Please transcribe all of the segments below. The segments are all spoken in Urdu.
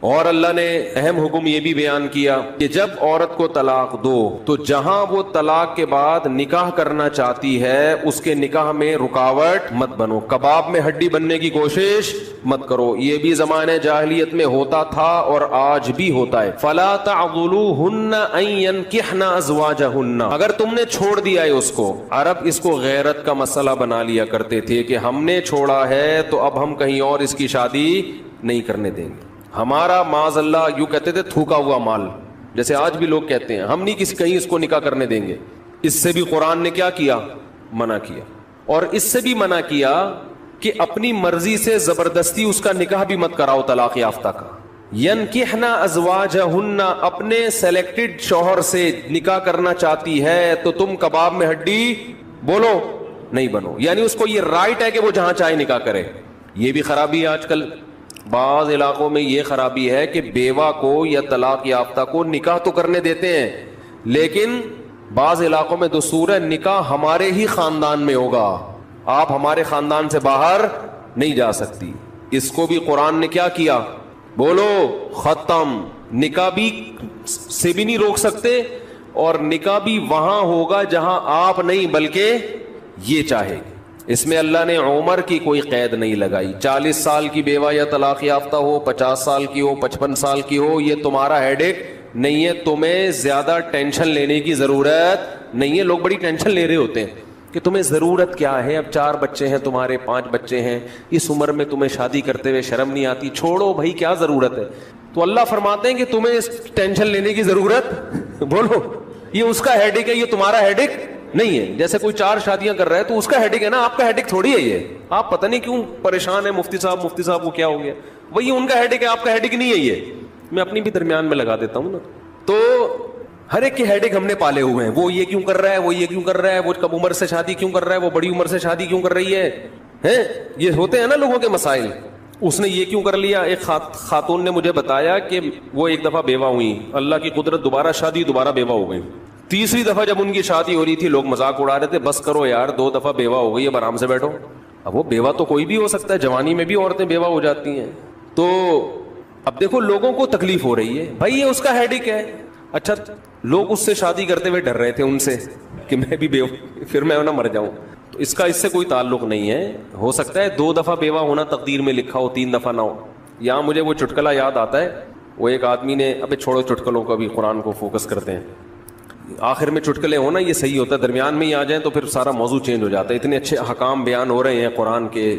اور اللہ نے اہم حکم یہ بھی بیان کیا کہ جب عورت کو طلاق دو تو جہاں وہ طلاق کے بعد نکاح کرنا چاہتی ہے اس کے نکاح میں رکاوٹ مت بنو، کباب میں ہڈی بننے کی کوشش مت کرو۔ یہ بھی زمانے جاہلیت میں ہوتا تھا اور آج بھی ہوتا ہے۔ فلا تعضلوهن ان ينكحن ازواجهن، اگر تم نے چھوڑ دیا ہے اس کو، عرب اس کو غیرت کا مسئلہ بنا لیا کرتے تھے کہ ہم نے چھوڑا ہے تو اب ہم کہیں اور اس کی شادی نہیں کرنے دیں گے۔ ہمارا معاذ اللہ یوں کہتے تھے تھوکا ہوا مال، جیسے آج بھی لوگ کہتے ہیں ہم نہیں کسی کہیں اس کو نکاح کرنے دیں گے۔ اس سے بھی قرآن نے کیا کیا؟ منع کیا۔ اور اس سے بھی منع کیا کہ اپنی مرضی سے زبردستی اس کا نکاح بھی مت کراؤ طلاق یافتہ کا۔ ینکحن ازواجہن، اپنے سلیکٹڈ شوہر سے نکاح کرنا چاہتی ہے تو تم کباب میں ہڈی بولو نہیں بنو، یعنی اس کو یہ رائٹ ہے کہ وہ جہاں چاہے نکاح کرے۔ یہ بھی خرابی ہے آج کل، بعض علاقوں میں یہ خرابی ہے کہ بیوہ کو یا طلاق یافتہ کو نکاح تو کرنے دیتے ہیں، لیکن بعض علاقوں میں دستور ہے نکاح ہمارے ہی خاندان میں ہوگا، آپ ہمارے خاندان سے باہر نہیں جا سکتی۔ اس کو بھی قرآن نے کیا کیا؟ بولو ختم۔ نکاح بھی سے بھی نہیں روک سکتے، اور نکاح بھی وہاں ہوگا جہاں آپ نہیں بلکہ یہ چاہے گے۔ اس میں اللہ نے عمر کی کوئی قید نہیں لگائی، 40 سال کی بیوہ یا طلاق یافتہ ہو، 50 سال کی ہو، 55 سال کی ہو، یہ تمہارا ہیڈ ایک نہیں ہے، تمہیں زیادہ ٹینشن لینے کی ضرورت نہیں ہے۔ لوگ بڑی ٹینشن لے رہے ہوتے ہیں کہ تمہیں ضرورت کیا ہے، اب 4 بچے ہیں تمہارے، 5 بچے ہیں، اس عمر میں تمہیں شادی کرتے ہوئے شرم نہیں آتی؟ چھوڑو بھائی، کیا ضرورت ہے؟ تو اللہ فرماتے ہیں کہ تمہیں اس ٹینشن لینے کی ضرورت بولو، یہ اس کا ہیڈ ایک ہے، یہ تمہارا ہیڈ ایک نہیں ہے۔ جیسے کوئی 4 شادیاں کر رہا ہے تو اس کا ہیڈک ہے نا، آپ کا ہیڈک تھوڑی ہے یہ۔ آپ پتہ نہیں کیوں پریشان ہیں، مفتی صاحب کو کیا ہو گیا، وہی ان کا ہیڈک ہے، آپ کا ہیڈک نہیں ہے یہ۔ میں اپنی بھی درمیان میں لگا دیتا ہوں نا۔ تو ہر ایک کے ہیڈک ہم نے پالے ہوئے ہیں، وہ یہ کیوں کر رہا ہے، وہ یہ کیوں کر رہا ہے، وہ کم عمر سے شادی کیوں کر رہا ہے، وہ بڑی عمر سے شادی کیوں کر رہی ہے، یہ ہوتے ہیں نا لوگوں کے مسائل۔ اس نے یہ کیوں کر لیا۔ ایک خاتون نے مجھے بتایا کہ وہ ایک دفعہ بیوہ ہوئی، اللہ کی قدرت دوبارہ شادی، دوبارہ بیوہ ہو گئی۔ تیسری دفعہ جب ان کی شادی ہو رہی تھی لوگ مذاق اڑا رہے تھے، بس کرو یار، 2 دفعہ بیوہ ہو گئی، اب آرام سے بیٹھو۔ اب وہ بیوہ تو کوئی بھی ہو سکتا ہے، جوانی میں بھی عورتیں بیوہ ہو جاتی ہیں۔ تو اب دیکھو لوگوں کو تکلیف ہو رہی ہے، بھائی یہ اس کا ہیڈک ہے۔ اچھا لوگ اس سے شادی کرتے ہوئے ڈر رہے تھے ان سے کہ میں بھی بیوہ، پھر میں نہ مر جاؤں، تو اس سے کوئی تعلق نہیں ہے۔ ہو سکتا ہے 2 دفعہ بیوہ ہونا تقدیر میں لکھا ہو، 3 دفعہ نہ ہو۔ یہاں مجھے وہ چٹکلا یاد آتا ہے، وہ ایک آدمی نے، ابے چھوڑو چٹکلوں کا بھی، قرآن کو فوکس کرتے ہیں۔ آخر میں چٹکلے ہونا یہ صحیح ہوتا ہے، درمیان میں ہی آ جائیں تو پھر سارا موضوع چینج ہو جاتا ہے۔ اتنے اچھے احکام بیان ہو رہے ہیں قرآن کے،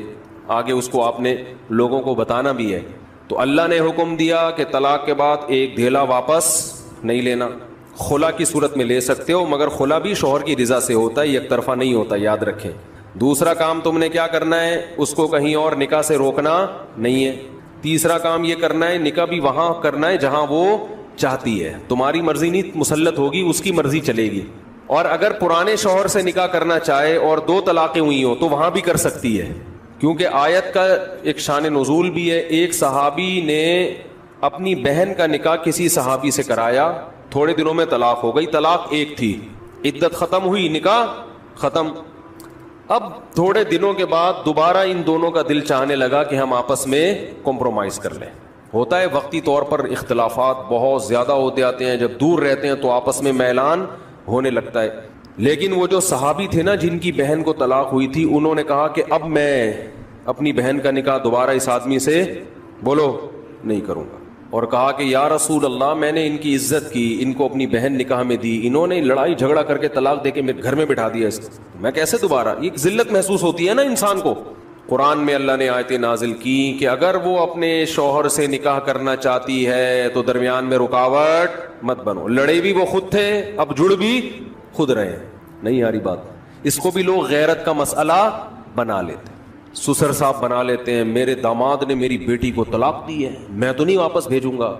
آگے اس کو آپ نے لوگوں کو بتانا بھی ہے۔ تو اللہ نے حکم دیا کہ طلاق کے بعد ایک دھیلا واپس نہیں لینا، خلا کی صورت میں لے سکتے ہو، مگر خلا بھی شوہر کی رضا سے ہوتا ہے، یک طرفہ نہیں ہوتا، یاد رکھیں۔ دوسرا کام تم نے کیا کرنا ہے، اس کو کہیں اور نکاح سے روکنا نہیں ہے۔ تیسرا کام یہ کرنا ہے، نکاح بھی وہاں کرنا ہے جہاں وہ چاہتی ہے، تمہاری مرضی نہیں مسلط ہوگی، اس کی مرضی چلے گی۔ اور اگر پرانے شوہر سے نکاح کرنا چاہے اور 2 طلاقیں ہوئی ہوں تو وہاں بھی کر سکتی ہے، کیونکہ آیت کا ایک شان نزول بھی ہے۔ ایک صحابی نے اپنی بہن کا نکاح کسی صحابی سے کرایا، تھوڑے دنوں میں طلاق ہو گئی، طلاق ایک تھی، عدت ختم ہوئی، نکاح ختم۔ اب تھوڑے دنوں کے بعد دوبارہ ان دونوں کا دل چاہنے لگا کہ ہم آپس میں کمپرومائز کر لیں۔ ہوتا ہے وقتی طور پر اختلافات بہت زیادہ ہوتے آتے ہیں، جب دور رہتے ہیں تو آپس میں میلان ہونے لگتا ہے۔ لیکن وہ جو صحابی تھے نا جن کی بہن کو طلاق ہوئی تھی، انہوں نے کہا کہ اب میں اپنی بہن کا نکاح دوبارہ اس آدمی سے بولو نہیں کروں گا، اور کہا کہ یا رسول اللہ، میں نے ان کی عزت کی، ان کو اپنی بہن نکاح میں دی، انہوں نے لڑائی جھگڑا کر کے طلاق دے کے میرے گھر میں بٹھا دیا، میں کیسے دوبارہ؟ یہ ذلت محسوس ہوتی ہے نا انسان کو۔ قرآن میں اللہ نے آیتیں نازل کی کہ اگر وہ اپنے شوہر سے نکاح کرنا چاہتی ہے تو درمیان میں رکاوٹ مت بنو۔ لڑے بھی وہ خود تھے، اب جڑ بھی خود رہے۔ نہیں آ رہی بات؟ اس کو بھی لوگ غیرت کا مسئلہ بنا لیتے، سسر صاحب بنا لیتے ہیں، میرے داماد نے میری بیٹی کو طلاق دی ہے، میں تو نہیں واپس بھیجوں گا۔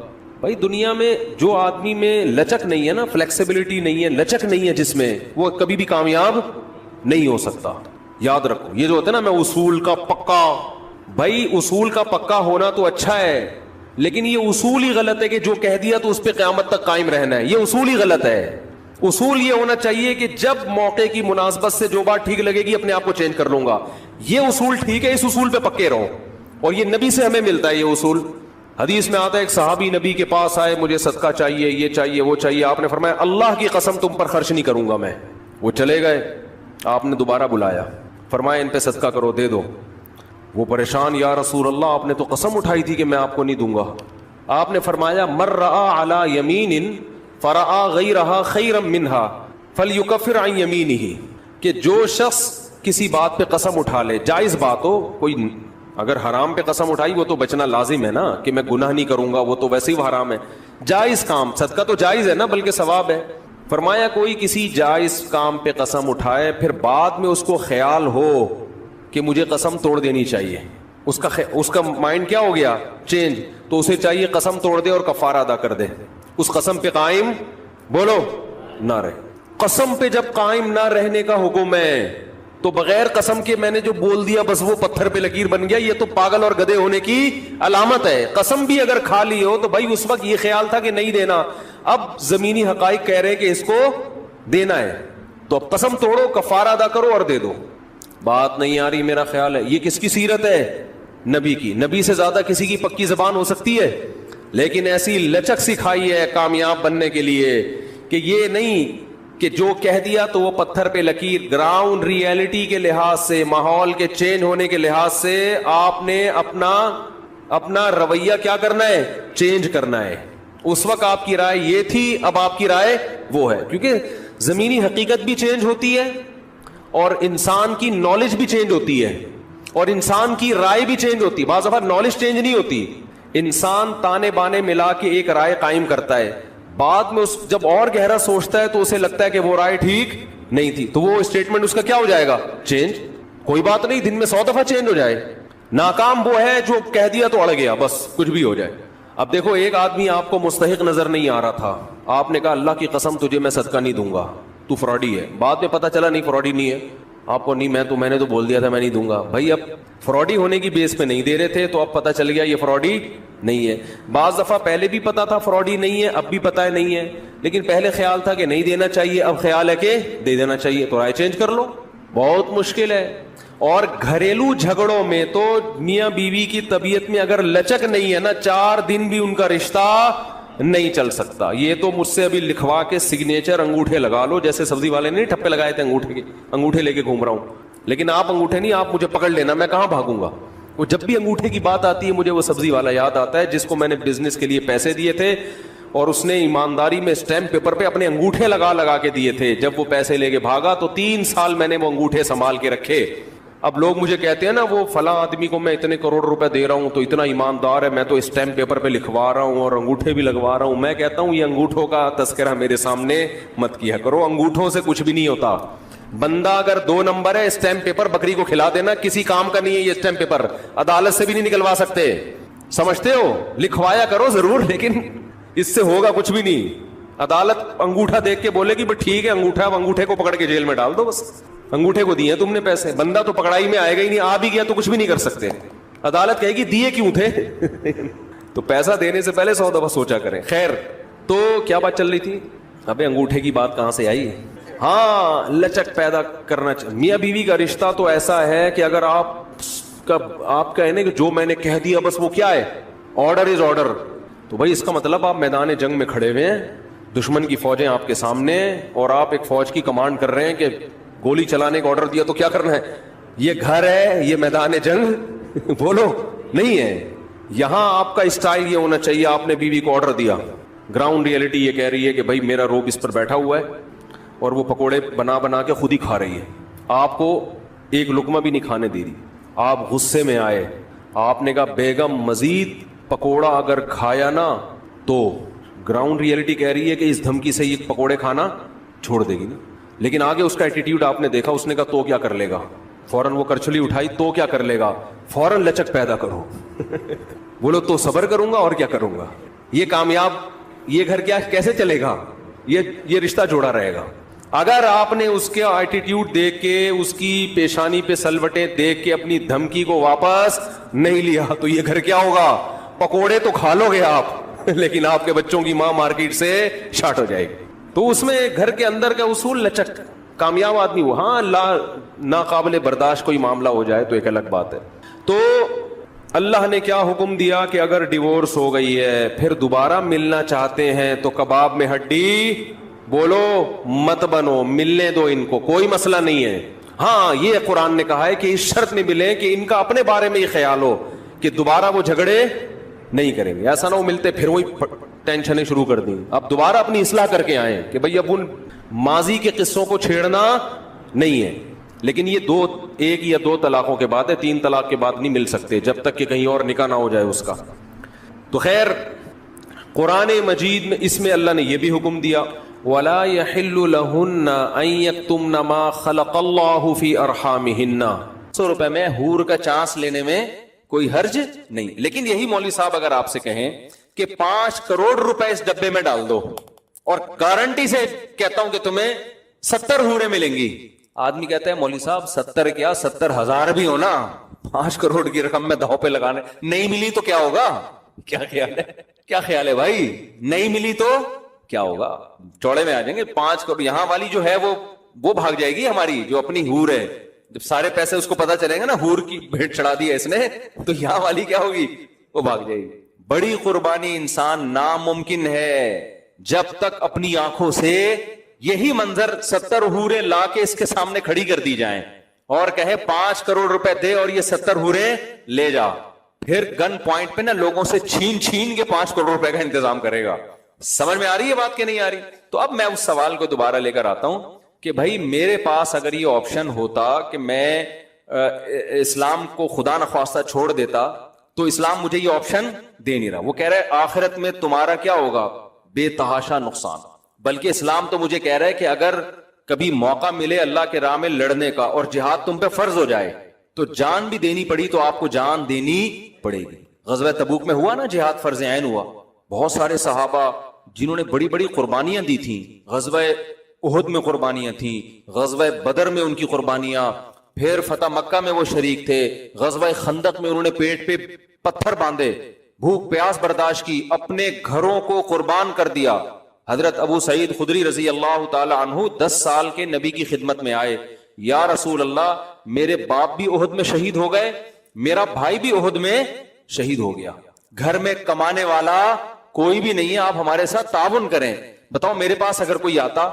بھائی دنیا میں جو آدمی میں لچک نہیں ہے نا، فلیکسیبلٹی نہیں ہے، لچک نہیں ہے جس میں، وہ کبھی بھی کامیاب نہیں ہو سکتا۔ یاد رکھو، یہ جو ہوتا ہے نا، میں اصول کا پکا، بھائی اصول کا پکا ہونا تو اچھا ہے، لیکن یہ اصول ہی غلط ہے کہ جو کہہ دیا تو اس پہ قیامت تک قائم رہنا ہے، یہ اصول ہی غلط ہے۔ اصول یہ ہونا چاہیے کہ جب موقع کی مناسبت سے جو بات ٹھیک لگے گی اپنے آپ کو چینج کر لوں گا، یہ اصول ٹھیک ہے، اس اصول پہ پکے رہو، اور یہ نبی سے ہمیں ملتا ہے یہ اصول۔ حدیث میں آتا ہے ایک صحابی نبی کے پاس آئے, مجھے صدقہ چاہیے, یہ چاہیے, وہ چاہیے. آپ نے فرمایا اللہ کی قسم تم پر خرچ نہیں کروں گا میں. وہ چلے گئے, آپ نے دوبارہ بلایا, فرمایا ان پہ صدقہ کرو, دے دو. وہ پریشان, یا رسول اللہ آپ نے تو قسم اٹھائی تھی کہ میں آپ کو نہیں دوں گا. آپ نے فرمایا من رأى علی یمین فرأى غیرہا خیرا منہا فلیکفر عن یمینہ, کہ جو شخص کسی بات پہ قسم اٹھا لے, جائز بات ہو, کوئی اگر حرام پہ قسم اٹھائی وہ تو بچنا لازم ہے نا, کہ میں گناہ نہیں کروں گا, وہ تو ویسے ہی حرام ہے. جائز کام, صدقہ تو جائز ہے نا, بلکہ ثواب ہے. فرمایا کوئی کسی جائز کام پہ قسم اٹھائے, پھر بعد میں اس کو خیال ہو کہ مجھے قسم توڑ دینی چاہیے, اس کا مائنڈ کیا ہو گیا, چینج, تو اسے چاہیے قسم توڑ دے اور کفارہ ادا کر دے, اس قسم پہ قائم بولو نہ رہے. قسم پہ جب قائم نہ رہنے کا حکم ہے تو بغیر قسم کے میں نے جو بول دیا بس وہ پتھر پہ لکیر بن گیا, یہ تو پاگل اور گدھے ہونے کی علامت ہے. قسم بھی اگر کھا لی ہو تو بھائی اس وقت یہ خیال تھا کہ نہیں دینا, اب زمینی حقائق کہہ رہے کہ اس کو دینا ہے, تو اب قسم توڑو, کفارہ ادا کرو اور دے دو. بات نہیں آ رہی میرا خیال ہے. یہ کس کی سیرت ہے, نبی کی. نبی سے زیادہ کسی کی پکی زبان ہو سکتی ہے, لیکن ایسی لچک سکھائی ہے کامیاب بننے کے لیے کہ یہ نہیں کہ جو کہہ دیا تو وہ پتھر پہ لکیر. گراؤنڈ ریئلٹی کے لحاظ سے, ماحول کے چینج ہونے کے لحاظ سے آپ نے اپنا رویہ کیا کرنا ہے, چینج کرنا ہے. اس وقت آپ کی رائے یہ تھی, اب آپ کی رائے وہ ہے, کیونکہ زمینی حقیقت بھی چینج ہوتی ہے اور انسان کی نالج بھی چینج ہوتی ہے اور انسان کی رائے بھی چینج ہوتی ہے. بعض دفعہ نالج چینج نہیں ہوتی, انسان تانے بانے ملا کے ایک رائے قائم کرتا ہے, بعد میں جب اور گہرا سوچتا ہے تو اسے لگتا ہے کہ وہ رائے ٹھیک نہیں تھی, تو وہ اسٹیٹمنٹ اس کا کیا ہو جائے گا, چینج. کوئی بات نہیں, دن میں 100 دفعہ چینج ہو جائے. ناکام وہ ہے جو کہہ دیا تو اڑ گیا, بس کچھ بھی ہو جائے. اب دیکھو ایک آدمی آپ کو مستحق نظر نہیں آ رہا تھا, آپ نے کہا اللہ کی قسم تجھے میں صدقہ نہیں دوں گا, تو فراڈی ہے. بعد میں پتا چلا نہیں فراڈی نہیں ہے, آپ کو نہیں, میں نے تو بول دیا تھا میں نہیں دوں گا. بھائی اب فراڈی ہونے کی بیس پہ نہیں دے رہے تھے, تو اب پتا چل گیا یہ فراڈی نہیں ہے. بعض دفعہ پہلے بھی پتا تھا فراڈی نہیں ہے, اب بھی پتا ہے نہیں ہے, لیکن پہلے خیال تھا کہ نہیں دینا چاہیے, اب خیال ہے کہ دے دینا چاہیے, تو رائے چینج کر لو. بہت مشکل ہے. اور گھریلو جھگڑوں میں تو میاں بیوی کی طبیعت میں اگر لچک نہیں ہے نا, 4 دن بھی ان کا رشتہ نہیں چل سکتا. یہ تو مجھ سے ابھی لکھوا کے سگنیچر انگوٹھے لگا لو, جیسے سبزی والے نے ٹھپے لگائے تھے انگوٹھے لے کے گھوم رہا ہوں, لیکن آپ انگوٹھے نہیں, آپ مجھے پکڑ لینا, میں کہاں بھاگوں گا. وہ جب بھی انگوٹھے کی بات آتی ہے مجھے وہ سبزی والا یاد آتا ہے جس کو میں نے بزنس کے لیے پیسے دیے تھے اور اس نے ایمانداری میں اسٹیمپ پیپر پہ اپنے انگوٹھے لگا کے دیے تھے. جب وہ پیسے لے کے بھاگا تو 3 سال میں نے وہ انگوٹھے سنبھال کے رکھے. اب لوگ مجھے کہتے ہیں نا وہ فلاں آدمی کو میں اتنے کروڑ روپے دے رہا ہوں تو اتنا ایماندار ہے, میں تو اسٹیمپ پیپر پہ لکھوا رہا ہوں اور انگوٹھے بھی لگوا رہا ہوں. میں کہتا ہوں یہ انگوٹھوں کا تذکرہ میرے سامنے مت کیا کرو, انگوٹھوں سے کچھ بھی نہیں ہوتا. بندہ اگر 2 نمبر ہے, اسٹیمپ پیپر بکری کو کھلا دینا, کسی کام کا نہیں ہے یہ اسٹیمپ پیپر, عدالت سے بھی نہیں نکلوا سکتے. سمجھتے ہو, لکھوایا کرو ضرور, لیکن اس سے ہوگا کچھ بھی نہیں. عدالت انگوٹھا دیکھ کے بولے گی بٹ ٹھیک ہے انگوٹھا, اب انگوٹھے کو پکڑ کے جیل میں ڈال دو, بس انگوٹھے کو دیے تم نے پیسے. بندہ تو پکڑائی میں آئے گا ہی نہیں, آ بھی گیا تو کچھ بھی نہیں کر سکتے. عدالت کہے گی دیے کیوں تھے تو پیسہ دینے سے پہلے 100 دفعہ سوچا کریں. خیر, تو کیا بات چل رہی تھی, ابے انگوٹھے کی بات کہاں سے آئی. ہاں, لچک پیدا کرنا چاہیے. میاں بیوی کا رشتہ تو ایسا ہے کہ اگر آپ کہنے کہ جو میں نے کہہ دیا بس وہ کیا ہے, آرڈر از آرڈر, تو بھائی اس کا مطلب آپ میدان جنگ میں کھڑے ہوئے ہیں, دشمن کی فوجیں آپ کے سامنے, اور آپ ایک فوج کی کمانڈ کر رہے ہیں کہ گولی چلانے کا آرڈر دیا تو کیا کرنا ہے. یہ گھر ہے, یہ میدان جنگ بولو نہیں ہے. یہاں آپ کا اسٹائل یہ ہونا چاہیے, آپ نے بیوی کو آرڈر دیا, گراؤنڈ ریئلٹی یہ کہہ رہی ہے کہ بھائی میرا روب اس پر بیٹھا ہوا ہے اور وہ پکوڑے بنا کے خود ہی کھا رہی ہے, آپ کو ایک لقمہ بھی نہیں کھانے دے رہی. آپ غصے میں آئے, آپ نے کہا بیگم مزید پکوڑا اگر کھایا نا تو گراؤنڈ ریئلٹی کہہ رہی ہے کہ اس دھمکی سے یہ پکوڑے کھانا چھوڑ دے گی نا. لیکن آگے اس کا ایٹیٹیوڈ آپ نے دیکھا, اس نے کہا تو کیا کر لے گا, فوراً وہ کرچلی اٹھائی, تو کیا کر لے گا, فوراً لچک پیدا کرو بولو تو صبر کروں گا اور کیا کروں گا. یہ کامیاب, یہ گھر کیا کیسے چلے گا, یہ رشتہ جوڑا رہے گا. اگر آپ نے اس کے ایٹیٹیوڈ دیکھ کے, اس کی پیشانی پہ سلوٹیں دیکھ کے اپنی دھمکی کو واپس نہیں لیا تو یہ گھر کیا ہوگا, پکوڑے تو کھا لو گے آپ لیکن آپ کے بچوں کی ماں مارکیٹ سے شارٹ ہو جائے گی. تو اس میں گھر کے اندر کا اصول لچک. کامیاب آدمی ہو, ہاں ناقابل برداشت کوئی معاملہ ہو جائے تو ایک الگ بات ہے. تو اللہ نے کیا حکم دیا کہ اگر ڈیورس ہو گئی ہے پھر دوبارہ ملنا چاہتے ہیں تو کباب میں ہڈی بولو مت بنو، ملنے دو ان کو، کوئی مسئلہ نہیں ہے۔ ہاں یہ قرآن نے کہا ہے کہ اس شرط میں ملیں کہ ان کا اپنے بارے میں یہ خیال ہو کہ دوبارہ وہ جھگڑے نہیں کریں گے، ایسا نہ ہو ملتے پھر وہی ٹینشنیں شروع کر دیں، اب دوبارہ اپنی اصلاح کر کے آئیں کہ بھئی اب ان ماضی کے قصوں کو چھیڑنا نہیں ہے۔ لیکن یہ ایک یا دو طلاقوں کے بعد ہے، 3 طلاق کے بعد نہیں مل سکتے جب تک کہ کہیں اور نکاح نہ ہو جائے اس کا۔ تو خیر قرآن مجید میں اس میں اللہ نے یہ بھی حکم دیا وَلَا يَحِلُّ لَهُنَّ أَن يَكْتُمْنَ مَا خَلَقَ اللَّهُ فِي أَرْحَامِهِنَّ۔ 100 روپے میں حور کا چانس لینے میں کوئی حرج نہیں، لیکن یہی مولوی صاحب اگر آپ سے کہیں کہ 5 کروڑ روپے اس ڈبے میں ڈال دو اور گارنٹی سے کہتا ہوں کہ تمہیں 70 حوریں ملیں گی، آدمی کہتا ہے مولوی صاحب 70 کیا 70,000 بھی ہو نا، 5 کروڑ کی رقم میں داؤ پہ لگانے، نہیں ملی تو کیا ہوگا؟ کیا خیال ہے؟ کیا خیال ہے بھائی؟ نہیں ملی تو کیا ہوگا؟ چوڑے میں آ جائیں گے 5 کروڑ، یہاں والی جو ہے وہ بھاگ جائے گی ہماری جو اپنی حور ہے، جب سارے پیسے اس کو پتا چلیں گے نا حور کی بھیٹ چڑھا دی ہے اس نے، تو یہاں والی کیا ہوگی؟ وہ بھاگ جائے گی۔ بڑی قربانی انسان ناممکن ہے جب تک اپنی آنکھوں سے یہی منظر 70 حوریں لا کے اس کے سامنے کھڑی کر دی جائیں اور کہے 5 کروڑ روپے دے اور یہ 70 حوریں لے جا، پھر گن پوائنٹ پہ نا لوگوں سے چھین کے 5 کروڑ روپے کا انتظام کرے گا۔ سمجھ میں آ رہی ہے بات کہ نہیں آ رہی؟ تو اب میں اس سوال کو دوبارہ لے کر آتا ہوں کہ بھائی میرے پاس اگر یہ آپشن ہوتا کہ میں اسلام کو خدا نخواستہ چھوڑ دیتا تو اسلام مجھے یہ آپشن دے نہیں رہا، وہ کہہ رہا ہے آخرت میں تمہارا کیا ہوگا؟ بے تحاشا نقصان۔ بلکہ اسلام تو مجھے کہہ رہا ہے کہ اگر کبھی موقع ملے اللہ کے راہ میں لڑنے کا اور جہاد تم پہ فرض ہو جائے تو جان بھی دینی پڑی تو آپ کو جان دینی پڑے گی۔ غزوہ تبوک میں ہوا نا جہاد فرض عین ہوا، بہت سارے صحابہ جنہوں نے بڑی بڑی قربانیاں دی تھیں، غزوہ احد میں قربانیاں تھیں، غزوہ بدر میں ان کی قربانیاں، پھر فتح مکہ میں وہ شریک تھے، غزوہ خندق میں انہوں نے پیٹ پہ پتھر باندھے، بھوک پیاس برداشت کی، اپنے گھروں کو قربان کر دیا۔ حضرت ابو سعید خدری رضی اللہ تعالی عنہ 10 سال کے نبی کی خدمت میں آئے، یا رسول اللہ میرے باپ بھی احد میں شہید ہو گئے، میرا بھائی بھی احد میں شہید ہو گیا، گھر میں کمانے والا کوئی بھی نہیں ہے، آپ ہمارے ساتھ تعاون کریں، بتاؤ میرے پاس اگر کوئی آتا،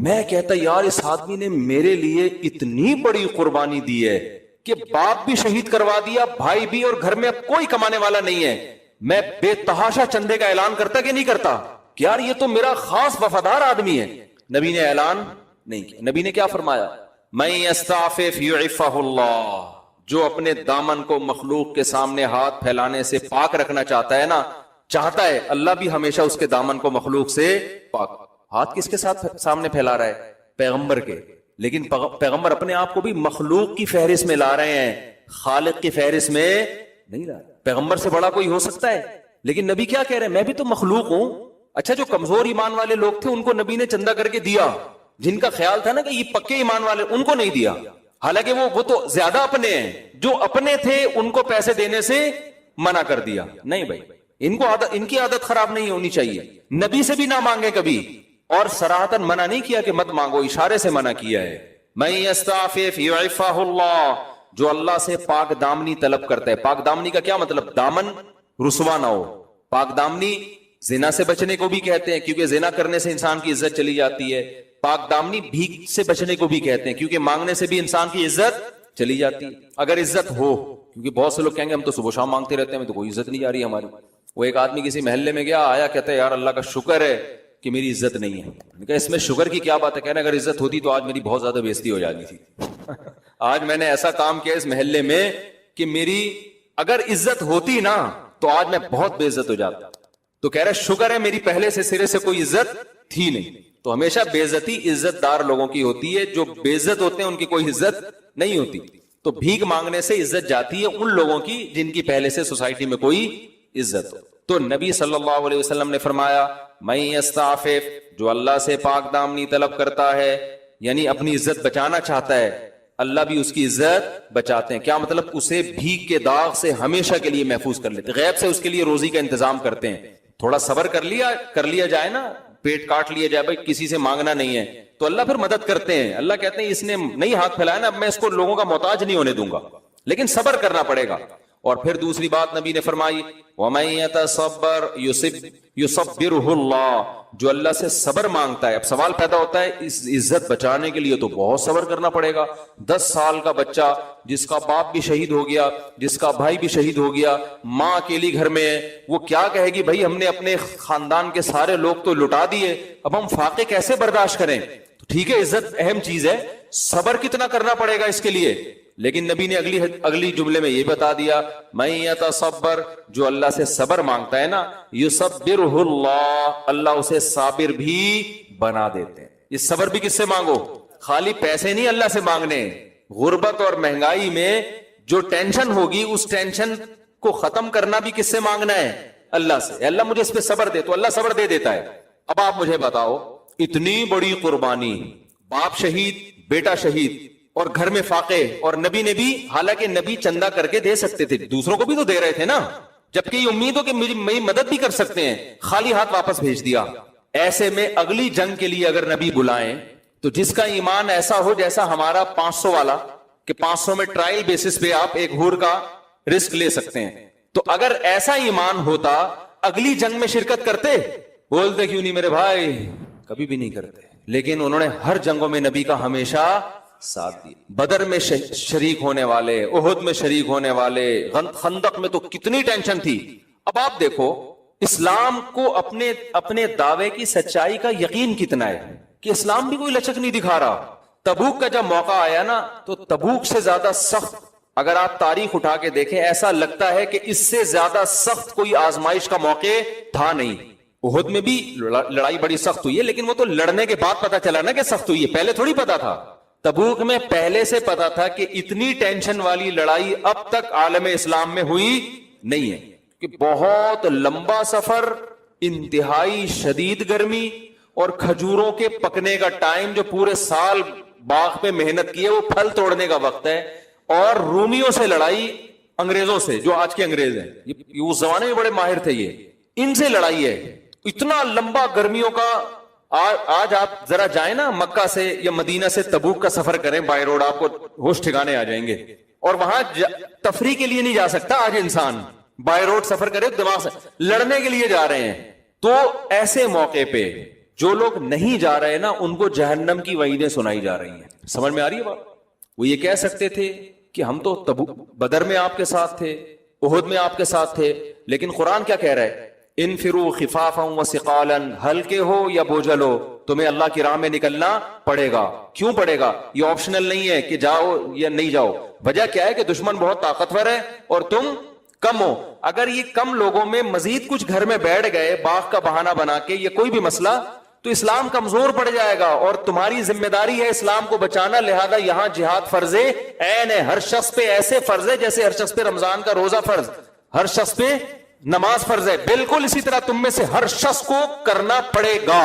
میں کہتا یار اس آدمی نے میرے لیے اتنی بڑی قربانی دی ہے کہ باپ بھی شہید کروا دیا، بھائی بھی، اور گھر میں اب کوئی کمانے والا نہیں ہے، میں بے تحاشا چندے کا اعلان کرتا کہ نہیں کرتا کہ یار یہ تو میرا خاص وفادار آدمی ہے؟ نبی نے اعلان نہیں کیا۔ نبی نے کیا فرمایا؟ من یستعفف یعفہ اللہ، جو اپنے دامن کو مخلوق کے سامنے ہاتھ پھیلانے سے پاک رکھنا چاہتا ہے نا، چاہتا ہے اللہ بھی ہمیشہ اس کے دامن کو مخلوق سے پاک۔ ہاتھ کس کے ساتھ سامنے پھیلا رہا ہے؟ پیغمبر کے، لیکن پیغمبر اپنے آپ کو بھی مخلوق کی فہرست میں لا رہے ہیں، خالق کی فہرست میں نہیں لا رہے۔ پیغمبر سے بڑا کوئی ہو سکتا ہے؟ لیکن نبی کیا کہہ رہے ہیں؟ میں بھی تو مخلوق ہوں۔ اچھا جو کمزور ایمان والے لوگ تھے ان کو نبی نے چندہ کر کے دیا، جن کا خیال تھا نا کہ یہ پکے ایمان والے، ان کو نہیں دیا، حالانکہ وہ تو زیادہ اپنے ہیں، جو اپنے تھے ان کو پیسے دینے سے منع کر دیا۔ نہیں بھائی، ان کی عادت خراب نہیں ہونی چاہیے، نبی سے بھی نہ مانگے کبھی، اور صراحتاً منع نہیں کیا کہ مت مانگو، اشارے سے منع کیا ہے۔ من یستعفف یعفہ اللہ، جو اللہ سے پاک دامنی طلب کرتا ہے۔ پاک دامنی کا کیا مطلب؟ دامن رسوا نہ ہو۔ پاک دامنی زنا سے بچنے کو بھی کہتے ہیں کیونکہ زنا کرنے سے انسان کی عزت چلی جاتی ہے۔ پاک دامنی بھیک سے بچنے کو بھی کہتے ہیں کیونکہ مانگنے سے بھی انسان کی عزت چلی جاتی ہے، اگر عزت ہو۔ کیونکہ بہت سے لوگ کہیں گے ہم تو صبح شام مانگتے رہتے ہیں، ہمیں تو کوئی عزت نہیں جا رہی ہماری۔ وہ ایک آدمی کسی محلے میں گیا، آیا، کہتا ہے یار اللہ کا شکر ہے کہ میری عزت نہیں ہے۔ میں نے کہا اس میں شکر کی کیا بات ہے؟ کہنا اگر عزت ہوتی تو آج میری بہت زیادہ بےزتی ہو جاتی تھی۔ آج میں نے ایسا کام کیا اس محلے میں کہ میری اگر عزت ہوتی نا تو آج میں بہت بے عزت ہو جاتا۔ تو کہہ رہے شکر ہے میری پہلے سے سرے سے کوئی عزت تھی نہیں۔ تو ہمیشہ بے عزتی عزت دار لوگوں کی ہوتی ہے، جو بے عزت ہوتے ہیں ان کی کوئی عزت نہیں ہوتی۔ تو بھیک مانگنے سے عزت جاتی ہے ان لوگوں کی جن کی پہلے سے سوسائٹی میں کوئی عزت ہو۔ تو نبی صلی اللہ علیہ وسلم نے فرمایا من یستعفف، جو اللہ سے پاک دامنی طلب کرتا ہے، یعنی اپنی عزت بچانا چاہتا ہے، اللہ بھی اس کی عزت بچاتے ہیں۔ کیا مطلب؟ اسے بھیک کے داغ سے ہمیشہ کے لیے محفوظ کر لیتے، غیب سے اس کے لیے روزی کا انتظام کرتے ہیں۔ تھوڑا صبر کر لیا جائے نا، پیٹ کاٹ لیا جائے، بھائی کسی سے مانگنا نہیں ہے، تو اللہ پھر مدد کرتے ہیں۔ اللہ کہتے ہیں اس نے نہیں ہاتھ پھیلایا نا، اب میں اس کو لوگوں کا محتاج نہیں ہونے دوں گا، لیکن صبر کرنا پڑے گا۔ اور پھر دوسری بات نبی نے فرمائی وَمَن يَتَصَبَّرْ يُصَبِّرْهُ اللَّهُ، جو اللہ سے صبر مانگتا ہے. اب سوال پیدا ہوتا ہے اس عزت بچانے کے لیے تو بہت صبر کرنا پڑے گا. 10 سال کا بچہ جس کا باپ بھی شہید ہو گیا، جس کا بھائی بھی شہید ہو گیا، ماں اکیلی گھر میں ہے، وہ کیا کہے گی بھائی ہم نے اپنے خاندان کے سارے لوگ تو لٹا دیے، اب ہم فاقے کیسے برداشت کریں؟ تو ٹھیک ہے عزت اہم چیز ہے، صبر کتنا کرنا پڑے گا اس کے لیے. لیکن نبی نے اگلی جملے میں یہ بتا دیا من یتصبر، جو اللہ سے صبر مانگتا ہے نا، یصبرہ اللہ، اللہ اسے صابر بھی بنا دیتے ہیں. یہ صبر بھی کس سے مانگو؟ خالی پیسے نہیں اللہ سے مانگنے. غربت اور مہنگائی میں جو ٹینشن ہوگی اس ٹینشن کو ختم کرنا بھی کس سے مانگنا ہے؟ اللہ سے. اللہ مجھے اس پہ صبر دے، تو اللہ صبر دے دیتا ہے. اب آپ مجھے بتاؤ، اتنی بڑی قربانی، باپ شہید، بیٹا شہید، اور گھر میں فاقے، اور نبی نے بھی، حالانکہ نبی چندہ کر کے دے سکتے تھے، دوسروں کو بھی تو دے رہے تھے نا، جبکہ یہ امید ہو کہ میری مدد بھی کر سکتے ہیں، خالی ہاتھ واپس بھیج دیا. ایسے میں اگلی جنگ کے لیے اگر نبی بلائیں تو جس کا ایمان ایسا ہو جیسا ہمارا 500 والا، کہ 500 میں ٹرائل بیسس پہ آپ ایک حور کا رسک لے سکتے ہیں، تو اگر ایسا ایمان ہوتا اگلی جنگ میں شرکت کرتے؟ بولتے کیوں نہیں میرے بھائی، کبھی بھی نہیں کرتے. لیکن انہوں نے ہر جنگوں میں نبی کا ہمیشہ ساتھ دیا. بدر میں شریک ہونے والے، احد میں شریک ہونے والے، خندق میں تو کتنی ٹینشن تھی. اب آپ دیکھو اسلام کو اپنے دعوے کی سچائی کا یقین کتنا ہے کہ اسلام بھی کوئی لچک نہیں دکھا رہا. تبوک کا جب موقع آیا نا تو تبوک سے زیادہ سخت، اگر آپ تاریخ اٹھا کے دیکھیں ایسا لگتا ہے کہ اس سے زیادہ سخت کوئی آزمائش کا موقع تھا نہیں. احد میں بھی لڑائی بڑی سخت ہوئی ہے، لیکن وہ تو لڑنے کے بعد پتا چلا نا کہ سخت ہوئی ہے، پہلے تھوڑی پتا تھا. تبوک میں پہلے سے پتا تھا کہ اتنی ٹینشن والی لڑائی اب تک عالم اسلام میں ہوئی نہیں ہے، کہ بہت لمبا سفر، انتہائی شدید گرمی، اور کھجوروں کے پکنے کا ٹائم، جو پورے سال باغ پہ محنت کی ہے وہ پھل توڑنے کا وقت ہے. اور رومیوں سے لڑائی، انگریزوں سے، جو آج کے انگریز ہیں، یہ اس زمانے میں بڑے ماہر تھے، یہ ان سے لڑائی ہے. اتنا لمبا گرمیوں کا. آج آپ ذرا جائیں نا مکہ سے یا مدینہ سے تبوک کا سفر کریں بائی روڈ، آپ کو ہوش ٹھکانے آ جائیں گے. اور وہاں تفریح کے لیے نہیں جا سکتا آج انسان، بائی روڈ سفر کرے دماغ سے، لڑنے کے لیے جا رہے ہیں. تو ایسے موقع پہ جو لوگ نہیں جا رہے نا ان کو جہنم کی وعیدیں سنائی جا رہی ہیں. سمجھ میں آ رہی ہے بات؟ وہ یہ کہہ سکتے تھے کہ ہم تو بدر میں آپ کے ساتھ تھے، احد میں آپ کے ساتھ تھے، لیکن قرآن کیا کہہ رہا ہے؟ انفروا خفافا وثقالا، ہلکے ہو یا بوجھل ہو تمہیں اللہ کی راہ میں نکلنا پڑے گا. کیوں پڑے گا؟ یہ آپشنل نہیں ہے کہ جاؤ یا نہیں جاؤ. وجہ کیا ہے کہ دشمن بہت طاقتور ہے اور تم کم ہو. اگر یہ کم لوگوں میں مزید کچھ گھر میں بیٹھ گئے باغ کا بہانہ بنا کے یا کوئی بھی مسئلہ، تو اسلام کمزور پڑ جائے گا، اور تمہاری ذمہ داری ہے اسلام کو بچانا. لہذا یہاں جہاد فرض عین ہے، ہر شخص پہ ایسے فرض ہے جیسے ہر شخص پہ رمضان کا روزہ فرض، ہر شخص پہ نماز فرض ہے. بالکل اسی طرح تم میں سے ہر شخص کو کرنا پڑے گا.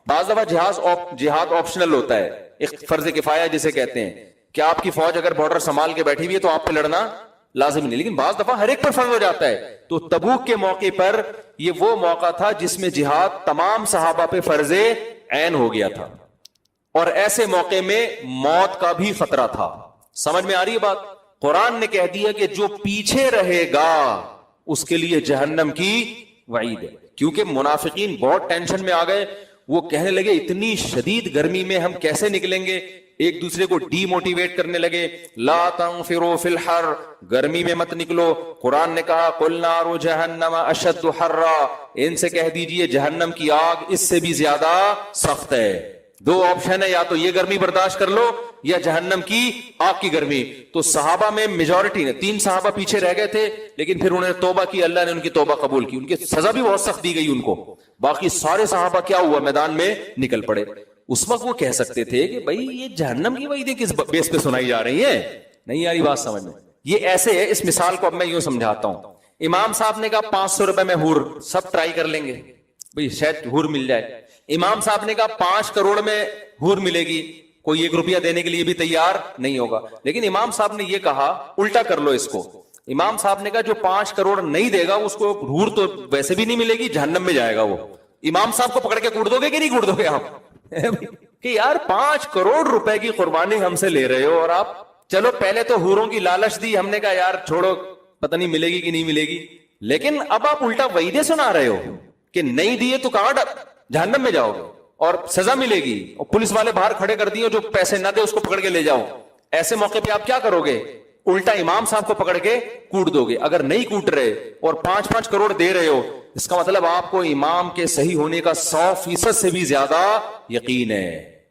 بعض دفعہ جہاد آپشنل ہوتا ہے، ایک فرض کفایہ جسے کہتے ہیں، کہ آپ کی فوج اگر بارڈر سنبھال کے بیٹھی ہوئی ہے تو آپ پہ لڑنا لازم نہیں، لیکن بعض دفعہ ہر ایک پر فرض ہو جاتا ہے. تو تبوک کے موقع پر یہ وہ موقع تھا جس میں جہاد تمام صحابہ پہ فرض عین ہو گیا تھا، اور ایسے موقع میں موت کا بھی خطرہ تھا. سمجھ میں آ رہی ہے بات؟ قرآن نے کہہ دیا کہ جو پیچھے رہے گا اس کے لیے جہنم کی وعید ہے. کیونکہ منافقین بہت ٹینشن میں آ گئے، وہ کہنے لگے اتنی شدید گرمی میں ہم کیسے نکلیں گے، ایک دوسرے کو ڈی موٹیویٹ کرنے لگے. لا تنفروا فی الحر، گرمی میں مت نکلو. قرآن نے کہا قل نار جہنم اشد حرا، ان سے کہہ دیجئے جہنم کی آگ اس سے بھی زیادہ سخت ہے. دو آپشن ہے، یا تو یہ گرمی برداشت کر لو یا جہنم کی آگ کی گرمی. تو صحابہ میں میجورٹی نے، 3 صحابہ پیچھے رہ گئے تھے لیکن پھر انہوں نے توبہ کی، اللہ نے ان کی توبہ قبول کی، ان کی سزا بھی بہت سخت دی گئی ان کو. باقی سارے صحابہ کیا ہوا؟ میدان میں نکل پڑے. اس وقت وہ کہہ سکتے تھے کہ بھائی یہ جہنم کی وعیدیں کس بیس پہ سنائی جا رہی ہیں؟ نہیں آ رہی بات سمجھ میں؟ یہ ایسے ہے. اس مثال کو اب میں یوں سمجھاتا ہوں. امام صاحب نے کہا 500 روپے میں حور، سب ٹرائی کر لیں گے بھئی شاید حور مل جائے. امام صاحب نے کہا 5 کروڑ میں حور ملے گی، کوئی 1 روپیہ دینے کے لیے بھی تیار نہیں ہوگا. لیکن امام صاحب نے یہ کہا الٹا کر لو اس کو. امام صاحب نے کہا جو 5 کروڑ نہیں دے گا اس کو حور تو ویسے بھی نہیں ملے گی، جہنم میں جائے گا وہ. امام صاحب کو پکڑ کے کوڑ دو گے کہ نہیں کوڑ دو گے آپ؟ کہ یار 5 کروڑ روپے کی قربانی ہم سے لے رہے ہو، اور آپ چلو پہلے تو حوروں کی لالچ دی، ہم نے کہا یار چھوڑو پتہ نہیں ملے گی کہ نہیں ملے گی. لیکن اب آپ الٹا وعیدیں سنا رہے ہو کہ نہیں دیے تو کہاں جہنم میں جاؤ گے اور سزا ملے گی, اور پولیس والے باہر کھڑے کر دیے جو پیسے نہ دے اس کو پکڑ کے لے جاؤ. ایسے موقع پہ آپ کیا کرو گے؟ الٹا امام صاحب کو پکڑ کے کوٹ دو گے. اگر نہیں کوٹ رہے اور 5-5 کروڑ دے رہے ہو, اس کا مطلب آپ کو امام کے صحیح ہونے کا 100% سے بھی زیادہ یقین ہے.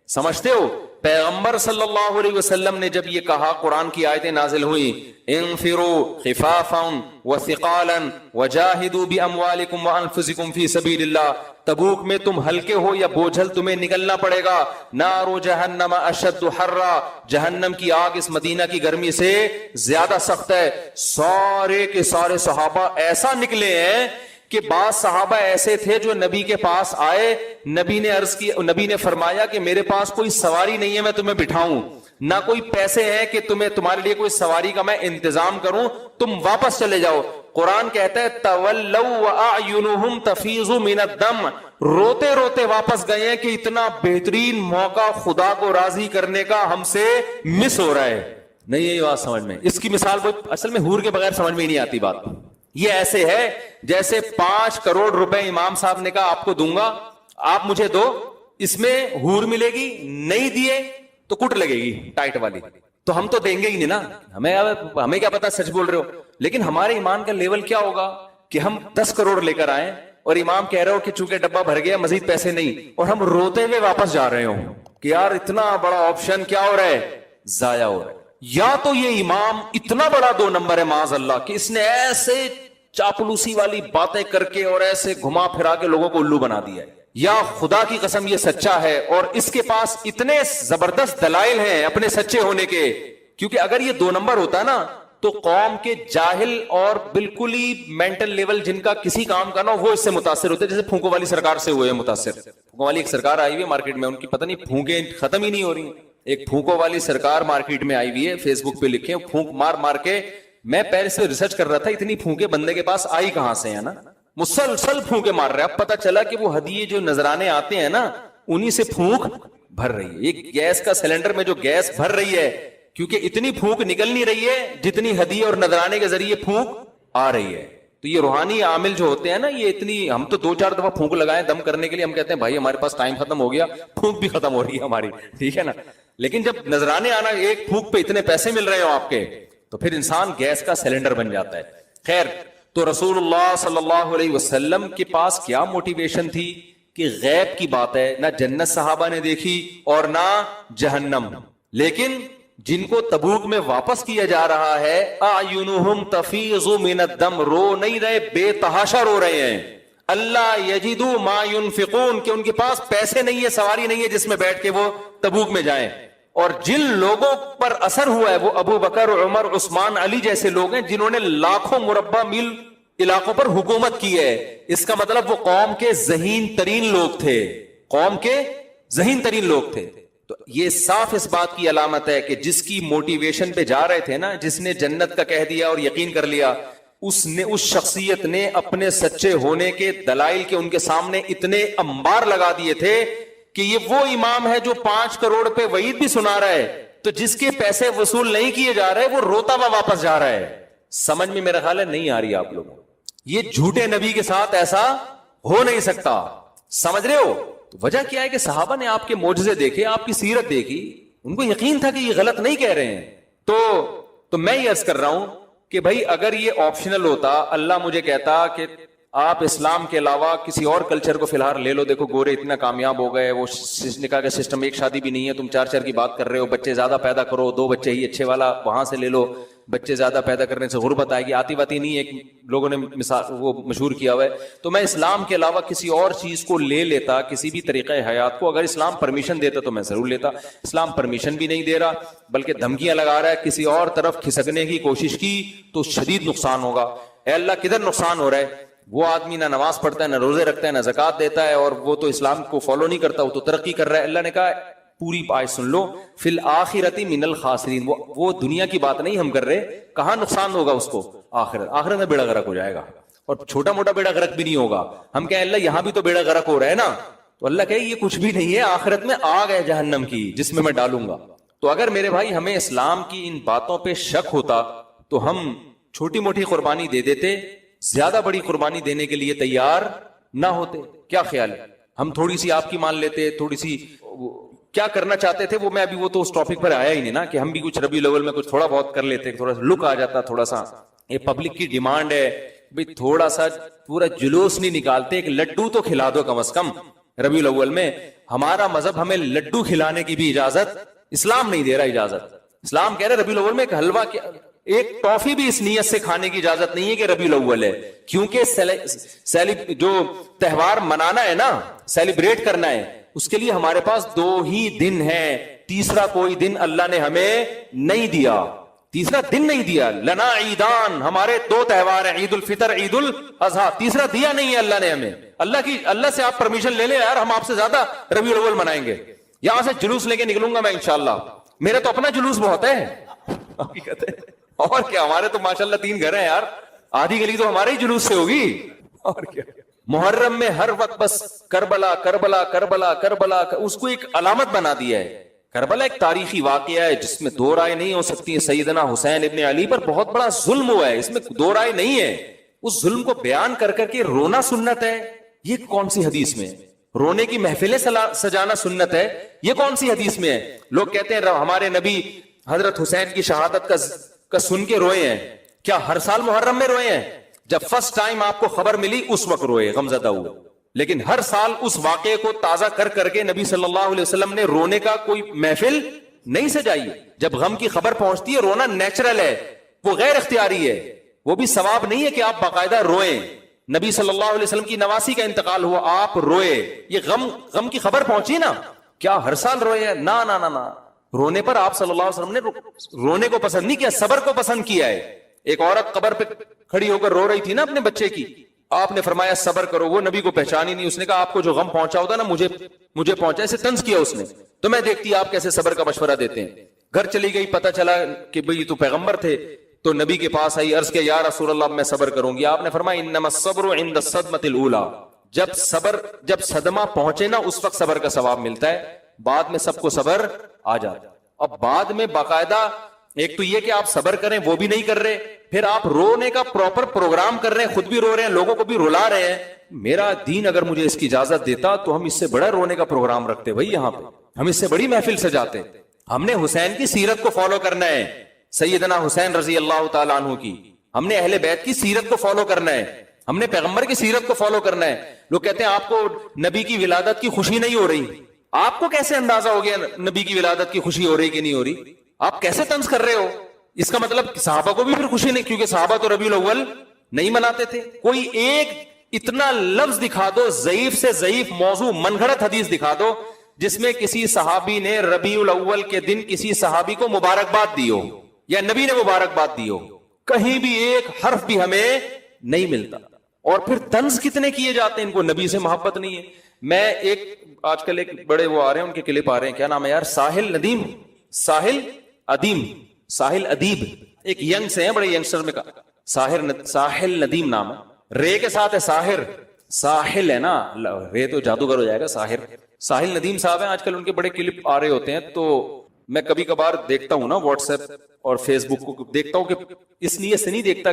سمجھتے ہو؟ پیغمبر صلی اللہ علیہ وسلم نے جب یہ کہا, قرآن کی آیتیں نازل ہوئی, انفروا خفافا وثقالا وجاہدوا باموالکم وانفسکم فی سبیل اللہ, تبوک میں تم ہلکے ہو یا بوجھل تمہیں نکلنا پڑے گا. نار جہنم اشد حرا, جہنم کی آگ اس مدینہ کی گرمی سے زیادہ سخت ہے. سارے کے سارے صحابہ ایسا نکلے ہیں کہ بعض صحابہ ایسے تھے جو نبی کے پاس آئے, نبی نے عرض کی, نبی نے فرمایا کہ میرے پاس کوئی سواری نہیں ہے میں تمہیں بٹھاؤں, نہ کوئی پیسے ہیں کہ تمہارے لیے کوئی سواری کا میں انتظام کروں, تم واپس چلے جاؤ. قرآن کہتا ہے تولوا واعینہم تفیض من الدم, روتے روتے واپس گئے ہیں کہ اتنا بہترین موقع خدا کو راضی کرنے کا ہم سے مس ہو رہا ہے. نہیں یہ بات سمجھ میں, اس کی مثال کوئی اصل میں حور کے بغیر سمجھ میں ہی نہیں آتی بات. یہ ایسے ہے جیسے 5 کروڑ روپے امام صاحب نے کہا آپ کو دوں گا, آپ مجھے دو, اس میں حور ملے گی, نہیں دیے تو کٹ لگے گی ٹائٹ والی, تو ہم تو دیں گے ہی نہیں نا. ہمیں کیا پتا سچ بول رہے ہو, لیکن ہمارے ایمان کا لیول کیا ہوگا کہ ہم 10 کروڑ لے کر آئیں اور امام کہہ رہے ہو کہ چونکہ ڈبہ بھر گیا مزید پیسے نہیں, اور ہم روتے ہوئے واپس جا رہے ہوں کہ یار اتنا بڑا آپشن کیا ہو رہا ہے, ضائع ہو رہا ہے. یا تو یہ امام اتنا بڑا 2 نمبر ہے معاذ اللہ کہ اس نے ایسے چاپلوسی والی باتیں کر کے اور ایسے گھما پھرا کے لوگوں کو الو بنا دیا ہے, یا خدا کی قسم یہ سچا ہے اور اس کے پاس اتنے زبردست دلائل ہیں اپنے سچے ہونے کے. کیونکہ اگر یہ 2 نمبر ہوتا نا تو قوم کے جاہل اور بالکل ہی مینٹل لیول جن کا کسی کام کا نہ وہ اس سے متاثر ہوتے, جیسے پھونکو والی سرکار سے ہوئے متاثر. پھونکو والی ایک سرکار آئی ہوئی ہے مارکیٹ میں, ان کی پتہ نہیں پھونکیں ختم ہی نہیں ہو رہی ہیں. ایک پھونکو والی سرکار مارکیٹ میں آئی ہوئی ہے, فیس بک پہ لکھے پھونک مار مار کے. میں پہلے سے ریسرچ کر رہا تھا اتنی پھونکے بندے کے پاس آئی کہاں سے, ہے نا, مسلسل پھونکے مار رہے. اب پتا چلا کہ وہ ہدیے جو نذرانے آتے ہیں نا انہی سے پھونک بھر رہی ہے. ایک گیس کا سلنڈر میں جو گیس بھر رہی ہے, کیونکہ اتنی پھونک نکل نہیں رہی ہے جتنی ہدیے اور نذرانے کے ذریعے پھونک آ رہی ہے. تو یہ روحانی عامل جو ہوتے ہیں نا, یہ اتنی, ہم تو 2-4 دفعہ پھونک لگائیں دم کرنے کے لیے, ہم کہتے ہیں بھائی ہمارے پاس ٹائم ختم ہو گیا, پھونک بھی ختم ہو رہی ہے ہماری, ٹھیک ہے نا. لیکن جب نذرانے آنا, ایک پھونک پہ اتنے پیسے مل رہے ہو آپ کے, تو پھر انسان گیس کا سلنڈر بن جاتا ہے. خیر, تو رسول اللہ صلی اللہ علیہ وسلم کے پاس کیا موٹیویشن تھی کہ غیب کی بات ہے, نہ جنت صحابہ نے دیکھی اور نہ جہنم, لیکن جن کو تبوک میں واپس کیا جا رہا ہے اعینہم تفیض من الدم, رو نہیں رہے, بے تحاشا رو رہے ہیں. اللہ یجدوا ما ينفقون, کہ ان کے پاس پیسے نہیں ہے, سواری نہیں ہے جس میں بیٹھ کے وہ تبوک میں جائیں. اور جن لوگوں پر اثر ہوا ہے وہ ابو بکر, عمر, عثمان, علی جیسے لوگ ہیں جنہوں نے لاکھوں مربع میل علاقوں پر حکومت کی ہے. اس کا مطلب وہ قوم کے ذہین ترین لوگ تھے, قوم کے ذہین ترین لوگ تھے. تو یہ صاف اس بات کی علامت ہے کہ جس کی موٹیویشن پہ جا رہے تھے نا, جس نے جنت کا کہہ دیا اور یقین کر لیا, اس شخصیت نے اپنے سچے ہونے کے دلائل کے ان کے سامنے اتنے انبار لگا دیے تھے کہ یہ وہ امام ہے جو 5 کروڑ پہ وعید بھی سنا رہا ہے, تو جس کے پیسے وصول نہیں کیے جا رہے وہ روتا ہوا واپس جا رہا ہے. سمجھ میں میرا خیال ہے نہیں آ رہی آپ لوگوں, یہ جھوٹے نبی کے ساتھ ایسا ہو نہیں سکتا. سمجھ رہے ہو؟ تو وجہ کیا ہے کہ صحابہ نے آپ کے معجزے دیکھے, آپ کی سیرت دیکھی, ان کو یقین تھا کہ یہ غلط نہیں کہہ رہے ہیں. تو میں یہ عرض کر رہا ہوں کہ بھائی اگر یہ آپشنل ہوتا, اللہ مجھے کہتا کہ آپ اسلام کے علاوہ کسی اور کلچر کو فی الحال لے لو, دیکھو گورے اتنا کامیاب ہو گئے, وہ نکاح کا سسٹم, ایک شادی بھی نہیں ہے, تم 4 کی بات کر رہے ہو, بچے زیادہ پیدا کرو, 2 بچے ہی اچھے والا وہاں سے لے لو, بچے زیادہ پیدا کرنے سے غربت آئے گی, آتی باتی نہیں, ایک لوگوں نے مثال وہ مشہور کیا ہوا ہے. تو میں اسلام کے علاوہ کسی اور چیز کو لے لیتا, کسی بھی طریقہ حیات کو, اگر اسلام پرمیشن دیتا تو میں ضرور لیتا. اسلام پرمیشن بھی نہیں دے رہا بلکہ دھمکیاں لگا رہا ہے, کسی اور طرف کھسکنے کی کوشش کی تو شدید نقصان ہوگا. اے اللہ کدھر نقصان ہو رہا ہے؟ وہ آدمی نہ نماز پڑھتا ہے, نہ روزے رکھتا ہے, نہ زکات دیتا ہے, اور وہ تو اسلام کو فالو نہیں کرتا, وہ تو ترقی کر رہا ہے. اللہ نے کہا پوری آیت سن لو, فی الآخرۃ من الخاسرین, وہ دنیا کی بات نہیں ہم کر رہے, کہاں نقصان ہوگا اس کو؟ آخرت میں بیڑا غرق ہو جائے گا, اور چھوٹا موٹا بیڑا غرق بھی نہیں ہوگا. ہم کہیں اللہ یہاں بھی تو بیڑا غرق ہو رہا ہے نا, تو اللہ کہے یہ کچھ بھی نہیں ہے, آخرت میں آگ ہے جہنم کی جس میں ڈالوں گا. تو اگر میرے بھائی ہمیں اسلام کی ان باتوں پہ شک ہوتا تو ہم چھوٹی موٹی قربانی دے دیتے, زیادہ بڑی قربانی دینے کے لیے تیار نہ ہوتے. کیا خیال ہے؟ ہم تھوڑی سی آپ کی مان لیتے, تھوڑی سی کیا کرنا چاہتے تھے وہ میں ابھی وہ تو اس ٹاپک پر آیا ہی نہیں نا, کہ ہم بھی کچھ ربیع الاول میں کچھ تھوڑا بہت کر لیتے, تھوڑا سا لک آ جاتا, تھوڑا سا یہ پبلک کی ڈیمانڈ ہے بھئی تھوڑا سا پورا جلوس نہیں نکالتے, ایک لڈو تو کھلا دو کم از کم ربیع الاول میں. ہمارا مذہب ہمیں لڈو کھلانے کی بھی اجازت, اسلام نہیں دے رہا اجازت. اسلام کہہ رہے ربیع الاول میں ایک حلوہ, ایک ٹافی بھی اس نیت سے کھانے کی اجازت نہیں ہے کہ ربیع الاول ہے, کیونکہ جو تہوار منانا ہے نا, سیلیبریٹ کرنا ہے, اس کے لیے ہمارے پاس 2 ہی دن ہیں, تیسرا کوئی دن اللہ نے ہمیں نہیں دیا, تیسرا دن نہیں دیا. لنا عیدان, ہمارے 2 تہوار ہیں, عید الفطر عید الاضحیٰ, تیسرا دیا نہیں ہے اللہ نے ہمیں. اللہ سے آپ پرمیشن لے لیں یار, ہم آپ سے زیادہ ربیع الاول منائیں گے. یہاں سے جلوس لے کے نکلوں گا میں انشاءاللہ, میرا تو اپنا جلوس بہت ہے حقیقت ہے. اور کیا, ہمارے تو ماشاءاللہ 3 گھر ہیں یار, آدھی گلی تو ہمارے ہی جلوس سے ہوگی. اور کیا, محرم میں ہر وقت بس کربلا کربلا کربلا کربلا, اس کو ایک علامت بنا دیا ہے. کربلا ایک تاریخی واقعہ ہے جس میں 2 رائے نہیں ہو سکتی. سیدنا حسین ابن علی پر بہت بڑا ظلم ہوا ہے, اس میں 2 رائے نہیں ہے. اس ظلم کو بیان کر کر کے رونا سنت ہے, یہ کون سی حدیث میں؟ رونے کی محفلیں سجانا سنت ہے, یہ کون سی حدیث میں ہے؟ لوگ کہتے ہیں ہمارے نبی حضرت حسین کی شہادت کا سن کے روئے ہیں. کیا ہر سال محرم میں روئے ہیں؟ جب فرسٹ ٹائم آپ کو خبر ملی اس وقت روئے, غمزدہ ہوئے. لیکن ہر سال اس واقعے کو تازہ کر کر کے نبی صلی اللہ علیہ وسلم نے رونے کا کوئی محفل نہیں سجائی. جب غم کی خبر پہنچتی ہے رونا نیچرل ہے, وہ غیر اختیاری ہے, وہ بھی ثواب نہیں ہے کہ آپ باقاعدہ روئیں. نبی صلی اللہ علیہ وسلم کی نواسی کا انتقال ہوا, آپ روئے, یہ غم کی خبر پہنچی نا, کیا ہر سال روئے ہیں؟ نا نا نا نا, رونے پر آپ صلی اللہ علیہ وسلم نے رونے کو پسند نہیں کیا, صبر کو پسند کیا ہے. ایک عورت قبر پہ کھڑی ہو کر رو رہی تھی نا اپنے بچے کی, آپ نے فرمایا صبر کرو. وہ نبی کو پہچانی نہیں, اس نے کہا آپ کو جو غم پہنچا ہوتا نا مجھے پہنچا, اسے طنز کیا اس نے. تو میں دیکھتی آپ کیسے صبر کا مشورہ دیتے ہیں. گھر چلی گئی, پتہ چلا کہ بھئی تو پیغمبر تھے, تو نبی کے پاس آئی, عرض کیا یا رسول اللہ میں صبر کروں گی. آپ نے فرمایا انما الصبر عند الصدمۃ الاولى, جب صدمہ پہنچے نا اس وقت صبر کا ثواب ملتا ہے, بعد میں سب کو صبر آ جاتا. اب بعد میں باقاعدہ ایک تو یہ کہ آپ صبر کریں وہ بھی نہیں کر رہے, پھر آپ رونے کا پراپر پروگرام کر رہے ہیں, خود بھی رو رہے ہیں, لوگوں کو بھی رلا رہے ہیں. میرا دین اگر مجھے اس کی اجازت دیتا تو ہم اس سے بڑا رونے کا پروگرام رکھتے بھائی, یہاں پہ ہم اس سے بڑی محفل سجاتے. ہم نے حسین کی سیرت کو فالو کرنا ہے, سیدنا حسین رضی اللہ تعالیٰ عنہ کی, ہم نے اہل بیت کی سیرت کو فالو کرنا ہے, ہم نے پیغمبر کی سیرت کو فالو کرنا ہے. لوگ کہتے ہیں آپ کو نبی کی ولادت کی خوشی نہیں ہو رہی. آپ کو کیسے اندازہ ہو گیا نبی کی ولادت کی خوشی ہو رہی کہ نہیں ہو رہی؟ آپ کیسے طنز کر رہے ہو؟ اس کا مطلب صحابہ کو بھی پھر خوشی نہیں, کیونکہ صحابہ تو ربیع الاول نہیں مناتے تھے. کوئی ایک اتنا لفظ دکھا دو, ضعیف سے ضعیف موضوع من گھڑت حدیث دکھا دو جس میں کسی صحابی نے ربیع الاول کے دن کسی صحابی کو مبارکباد دی ہو یا نبی نے مبارکباد دی ہو. کہیں بھی ایک حرف بھی ہمیں نہیں ملتا. اور پھر طنز کتنے کیے جاتے ہیں, ان کو نبی سے محبت نہیں ہے. میں ایک آج کل ایک بڑے وہ آ رہے ہیں, ان کے کلپ آ رہے ہیں, کیا نام ہے یار, ساحل ادیب, ایک ینگ سے ہیں, بڑے ینگسٹر میں ساحل ندیم نام ہے, رے کے ساتھ ہے ساحل ہے نا, رے تو جادوگر ہو جائے گا. ساحل ندیم صاحب ہیں, آج کل ان کے بڑے کلپ آ رہے ہوتے ہیں, تو میں کبھی کبھار دیکھتا ہوں نا واٹس ایپ اور فیس بک کو, دیکھتا ہوں کہ اس نیت سے نہیں دیکھتا